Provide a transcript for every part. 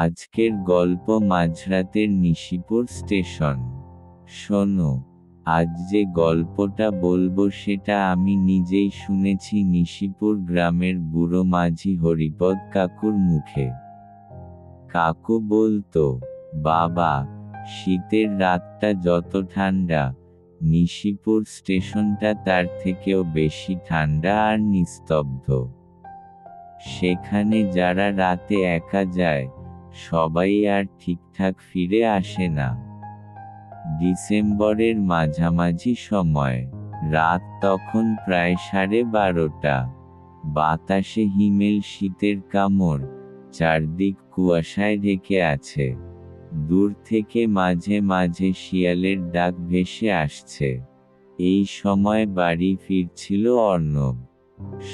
আজকের গল্প মাঝরাতের নিশিপুর স্টেশন। শোনো, আজ যে গল্পটা বলবো সেটা আমি নিজেই শুনেছি নিশিপুর গ্রামের বুড়ো মাঝি হরিপদ কাকুর মুখে। কাকু বলতো, বাবা, শীতের রাতটা যত ঠান্ডা, নিশিপুর স্টেশনটা তার থেকেও বেশি ঠান্ডা আর নিস্তব্ধ। সেখানে যারা রাতে একা যায়, সবাই আর ঠিকঠাক ফিরে আসে না। ডিসেম্বরের মাঝামাঝি সময়, রাত তখন প্রায় 12:30। বাতাসে হিমেল শীতের কামড়, চারদিক কুয়াশায় ঢেকে আছে। দূর থেকে মাঝে মাঝে শিয়ালের ডাক ভেসে আসছে। এই সময় বাড়ি ফিরছিল অর্ণব।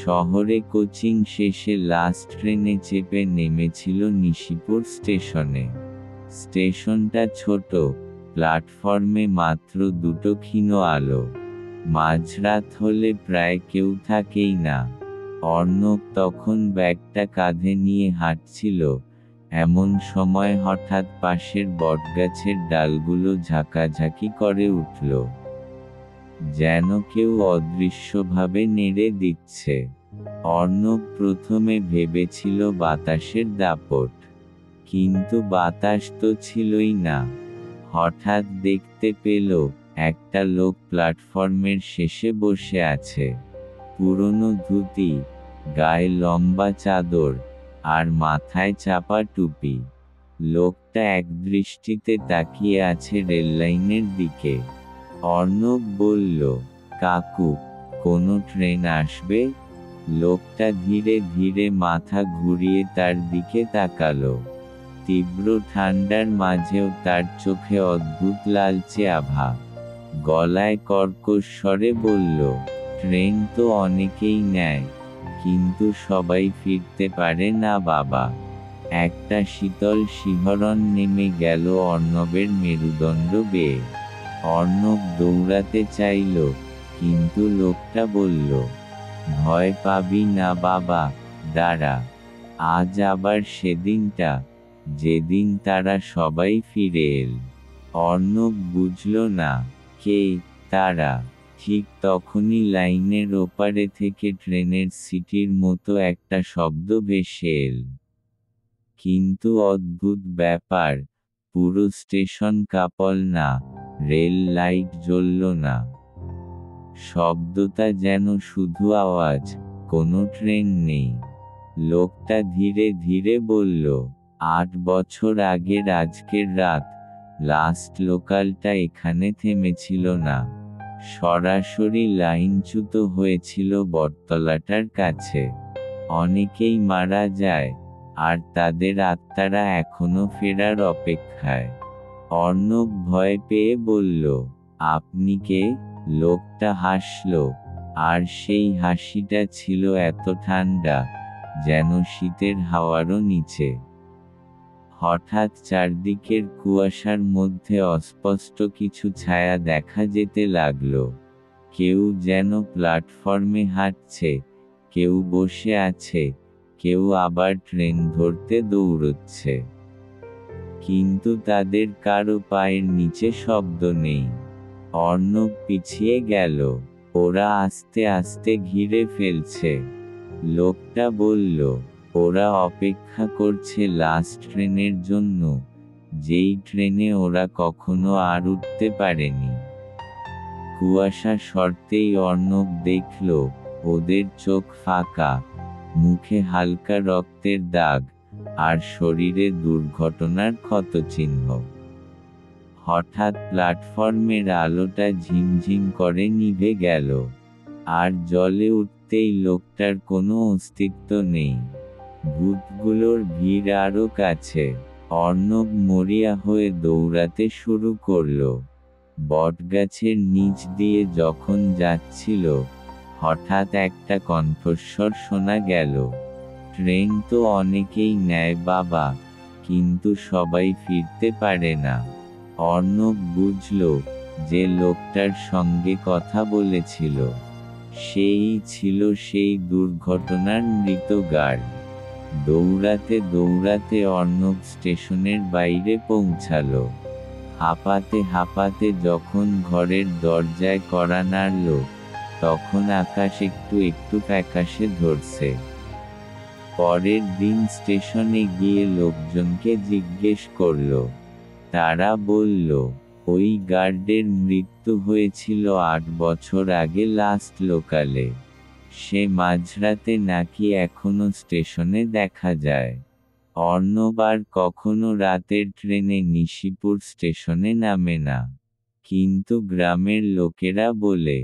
শহরে কোচিং শেষে লাস্ট ট্রেনে চেপে নেমেছিল নিশিপুর স্টেশনে। স্টেশনটা ছোট, প্ল্যাটফর্মে মাত্র দুটো ক্ষীণ আলো। মাঝরাত হলে প্রায় কেউ থাকেই না। অর্ণব তখন ব্যাগটা কাঁধে নিয়ে হাঁটছিল, এমন সময় হঠাৎ পাশের বটগাছের ডালগুলো ঝাঁকাঝাঁকি করে উঠল, যেন কেউ অদৃশ্যভাবে নেড়ে দিচ্ছে। অর্ণব প্রথমে ভেবেছিল বাতাসের দাপট, কিন্তু বাতাস তো ছিলই না। হঠাৎ দেখতে পেল, একটা লোক প্ল্যাটফর্মের শেষে বসে আছে। পুরনো ধুতি, গায়ে লম্বা চাদর, আর মাথায় চাপা টুপি। লোকটা একদৃষ্টিতে তাকিয়ে আছে রেললাইনের দিকে। অর্ণব বলল, কাকু, কোনো ট্রেন আসবে? লোকটা ধীরে ধীরে মাথা ঘুরিয়ে তার দিকে তাকালো। তীব্র ঠান্ডার মাঝেও তার চোখে অদ্ভুত লালচে আভা। গলায় কর্কশ স্বরে বলল, ট্রেন তো অনেকেই নেয়, কিন্তু সবাই ফিরতে পারে না বাবা। একটা শীতল শিহরণ নেমে গেল অর্ণবের মেরুদণ্ড বেয়ে। অর্ণব দৌড়াতে চাইল, কিন্তু লোকটা বলল, ভয় পাবি না বাবা, দাঁড়া। আজ আবার সেদিনটা, যেদিন তারা সবাই ফিরে এল। অর্ণব বুঝল না, কে তারা। ঠিক তখনই লাইনের ওপারে থেকে ট্রেনের সিটির মতো একটা শব্দ ভেসে এল। কিন্তু অদ্ভুত ব্যাপার, পুরো স্টেশন কাঁপল না, রেল লাইট জ্বলল না। শব্দটা যেন শুধু আওয়াজ, কোনো ট্রেন নেই। লোকটা ধীরে ধীরে বলল, 8 বছর আগের আজকের রাত, লাস্ট লোকালটা এখানে থেমেছিল না। সরাসরি লাইনচ্যুত হয়েছিল বটতলাটার কাছে। অনেকেই মারা যায়, আর তাদের আত্মারা এখনো ফেরার অপেক্ষায়। অর্ণব ভয় পেয়ে বলল, আপনি কে? লোকটা হাসল, আর সেই হাসিটা ছিল এত ঠান্ডা, যেন শীতের হাওয়ারও নিচে। হঠাৎ চারদিকের কুয়াশার মধ্যে অস্পষ্ট কিছু ছায়া দেখা যেতে লাগল। কেউ যেন প্ল্যাটফর্মে হাঁটছে, কেউ বসে আছে, কেউ আবার ট্রেন ধরতে দৌড়চ্ছে। কিন্তু তাদের কারো পায়ের নিচে শব্দ নেই। অর্ণব পিছিয়ে গেল, ওরা আস্তে আস্তে ঘিরে ফেলছে। লোকটা বলল, ওরা অপেক্ষা করছে লাস্ট ট্রেনের জন্য, যেই ট্রেনে ওরা কখনো আর উঠতে পারেনি। কুয়াশা সরতেই অর্ণব দেখল, ওদের চোখ ফাঁকা, মুখে হালকা রক্তের দাগ, আর শরীরে দুর্ঘটনার ক্ষতচিহ্ন। হঠাৎ প্ল্যাটফর্মের আলোটা ঝিমঝিম করে নিভে গেল, আর জ্বলে উঠতেই লোকটার কোনো অস্তিত্ব নেই। ভূতগুলোর ভিড় আরও কাছে। অর্ণব মরিয়া হয়ে দৌড়াতে শুরু করল। বটগাছের নিচ দিয়ে যখন যাচ্ছিল, হঠাৎ একটা কণ্ঠস্বর শোনা গেল, ট্রেন তো অনেকেই নেয় বাবা, কিন্তু সবাই ফিরতে পারে না। অর্ণব বুঝল, যে লোকটার সঙ্গে কথা বলেছিল, সেই ছিল সেই দুর্ঘটনার মৃত গার্ড। দৌড়াতে দৌড়াতে অর্ণব স্টেশনের বাইরে পৌঁছালো। হাঁপাতে হাঁপাতে যখন ঘরের দরজায় কড়া নাড়ল, তখন আকাশ একটু একটু ফ্যাকাশে ধরছে। পরের দিন স্টেশনে গিয়ে লোকজনকে জিজ্ঞেস করল। তারা বলল, ওই গার্ডের মৃত্যু হয়েছিল 8 বছর আগে লাস্ট লোকালে। সে মাঝরাতে নাকি এখনো স্টেশনে দেখা যায়। অর্ণব আর কখনো রাতের ট্রেনে নিশিপুর স্টেশনে নামে না। কিন্তু গ্রামের লোকেরা বলে,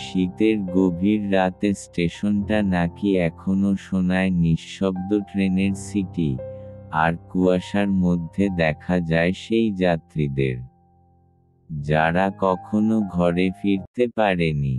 শীতের গভীর রাতে স্টেশনটা নাকি এখনো শোনায় নিঃশব্দ ট্রেনের সিটি, আর কুয়াশার মধ্যে দেখা যায় সেই যাত্রীদের, যারা কখনো ঘরে ফিরতে পারেনি।